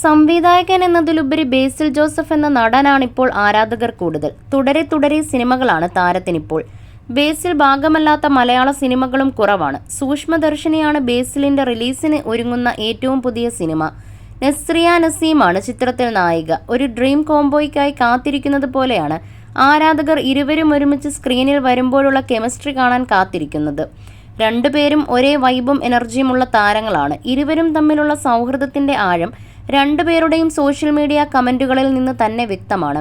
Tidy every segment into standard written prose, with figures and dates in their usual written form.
സംവിധായകൻ എന്നതിലുപരി ബേസിൽ ജോസഫ് എന്ന നടനാണിപ്പോൾ ആരാധകർ കൂടുതൽ. തുടരെ തുടരെ സിനിമകളാണ് താരത്തിനിപ്പോൾ. ബേസിൽ ഭാഗമല്ലാത്ത മലയാള സിനിമകളും കുറവാണ്. സൂക്ഷ്മദർശിനിയാണ് ബേസിലിന്റെ റിലീസിന് ഒരുങ്ങുന്ന ഏറ്റവും പുതിയ സിനിമ. നസ്രിയ നസീമാണ് ചിത്രത്തിൽ നായിക. ഒരു ഡ്രീം കോംബോയ്ക്കായി കാത്തിരിക്കുന്നത് പോലെയാണ് ആരാധകർ ഇരുവരും ഒരുമിച്ച് സ്ക്രീനിൽ വരുമ്പോഴുള്ള കെമിസ്ട്രി കാണാൻ കാത്തിരിക്കുന്നത്. രണ്ടുപേരും ഒരേ വൈബും എനർജിയുമുള്ള താരങ്ങളാണ്. ഇരുവരും തമ്മിലുള്ള സൗഹൃദത്തിന്റെ ആഴം രണ്ടുപേരുടെയും സോഷ്യൽ മീഡിയ കമന്റുകളിൽ നിന്ന് തന്നെ വ്യക്തമാണ്.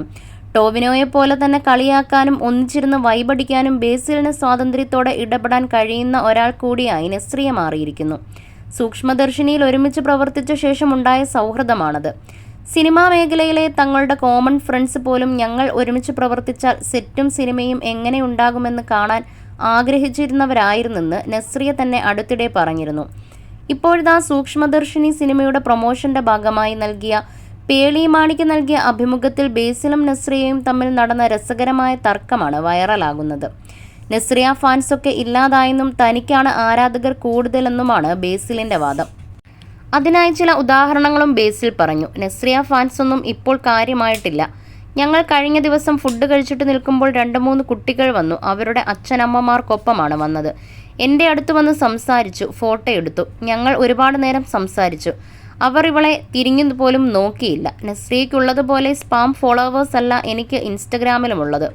ടോവിനോയെ പോലെ തന്നെ കളിയാക്കാനും ഒന്നിച്ചിരുന്ന് വൈബടിക്കാനും ബേസിലിന് സ്വാതന്ത്ര്യത്തോടെ ഇടപെടാൻ കഴിയുന്ന ഒരാൾ കൂടിയായി നസ്രിയ മാറിയിരിക്കുന്നു. സൂക്ഷ്മദർശിനിയിൽ ഒരുമിച്ച് പ്രവർത്തിച്ച ശേഷമുണ്ടായ സൗഹൃദമാണത്. സിനിമാ മേഖലയിലെ തങ്ങളുടെ കോമൺ ഫ്രണ്ട്സ് പോലും ഞങ്ങൾ ഒരുമിച്ച് പ്രവർത്തിച്ചാൽ സെറ്റും സിനിമയും എങ്ങനെയുണ്ടാകുമെന്ന് കാണാൻ ആഗ്രഹിച്ചിരുന്നവരായിരുന്നെന്ന് നസ്രിയ തന്നെ അടുത്തിടെ പറഞ്ഞിരുന്നു. ഇപ്പോഴിതാ സൂക്ഷ്മദർശിനി സിനിമയുടെ പ്രൊമോഷന്റെ ഭാഗമായി നൽകിയ പേളിമാണിക്ക് നൽകിയ അഭിമുഖത്തിൽ ബേസിലും നസ്രിയയും തമ്മിൽ നടന്ന രസകരമായ തർക്കമാണ് വൈറലാകുന്നത്. നസ്രിയ ഫാൻസൊക്കെ ഇല്ലാതായെന്നും തനിക്കാണ് ആരാധകർ കൂടുതലെന്നുമാണ് ബേസിലിന്റെ വാദം. അതിനായി ചില ഉദാഹരണങ്ങളും ബേസിൽ പറഞ്ഞു. നസ്രിയ ഫാൻസൊന്നും ഇപ്പോൾ കാര്യമായിട്ടില്ല. ഞങ്ങൾ കഴിഞ്ഞ ദിവസം ഫുഡ് കഴിച്ചിട്ട് നിൽക്കുമ്പോൾ 2-3 കുട്ടികൾ വന്നു. അവരുടെ അച്ഛനമ്മമാർക്കൊപ്പമാണ് വന്നത്. എൻ്റെ അടുത്ത് വന്ന് സംസാരിച്ചു, ഫോട്ടോ എടുത്തു. ഞങ്ങൾ ഒരുപാട് നേരം സംസാരിച്ചു. അവർ ഇവളെ തിരിഞ്ഞു പോലും നോക്കിയില്ല. നസ്രിയയ്ക്കുള്ളതുപോലെ സ്പാം ഫോളോവേഴ്സ് അല്ല എനിക്ക് ഇൻസ്റ്റഗ്രാമിലുമുള്ളത്.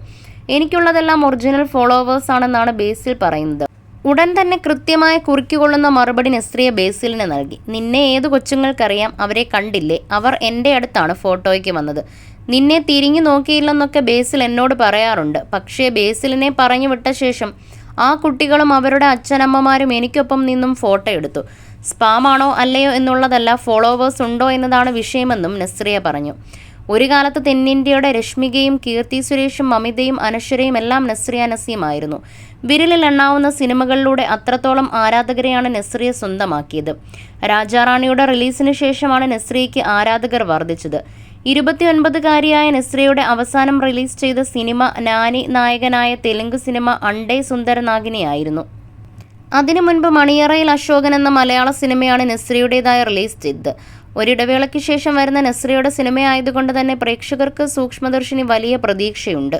എനിക്കുള്ളതെല്ലാം ഒറിജിനൽ ഫോളോവേഴ്സ് ആണെന്നാണ് ബേസിൽ പറയുന്നത്. ഉടൻ തന്നെ കൃത്യമായ കുറിക്കുകൊള്ളുന്ന മറുപടി നസ്രിയ ബേസിലിന് നൽകി. നിന്നെ ഏതു കൊച്ചുങ്ങൾക്കറിയാം? അവരെ കണ്ടില്ലേ? അവർ എൻ്റെ അടുത്താണ് ഫോട്ടോയ്ക്ക് വന്നത്. നിന്നെ തിരിഞ്ഞു നോക്കിയില്ലെന്നൊക്കെ ബേസിൽ എന്നോട് പറയാറുണ്ട്. പക്ഷേ ബേസിലിനെ പറഞ്ഞു വിട്ട ശേഷം ആ കുട്ടികളും അവരുടെ അച്ഛനമ്മമാരും എനിക്കൊപ്പം നിന്നും ഫോട്ടോ എടുത്തു. സ്പാമാണോ അല്ലയോ എന്നുള്ളതല്ല, ഫോളോവേഴ്സ് ഉണ്ടോ എന്നതാണ് വിഷയമെന്നും നസ്രിയ പറഞ്ഞു. ഒരു കാലത്ത് തെന്നിന്ത്യയുടെ രശ്മികയും കീർത്തി സുരേഷും മമിതയും അനശ്വരയും എല്ലാം നസ്രിയ നസീമായിരുന്നു. വിരലിൽ എണ്ണാവുന്ന സിനിമകളിലൂടെ അത്രത്തോളം ആരാധകരെയാണ് നസ്രിയ സ്വന്തമാക്കിയത്. രാജാറാണിയുടെ റിലീസിന് ശേഷമാണ് നസ്രിയയ്ക്ക് ആരാധകർ വർദ്ധിച്ചത്. 29-കാരിയായ നസ്രിയയുടെ അവസാനം റിലീസ് ചെയ്ത സിനിമ നാനി നായകനായ തെലുങ്ക് സിനിമ അണ്ടേ സുന്ദരനാഗിനിയായിരുന്നു. അതിനു മുൻപ് മണിയറയിൽ അശോകൻ എന്ന മലയാള സിനിമയാണ് നസ്രിയയുടേതായി റിലീസ് ചെയ്തത്. ഒരിടവേളയ്ക്ക് ശേഷം വരുന്ന നസ്രിയയുടെ സിനിമയായതുകൊണ്ട് തന്നെ പ്രേക്ഷകർക്ക് സൂക്ഷ്മദർശിനി വലിയ പ്രതീക്ഷയുണ്ട്.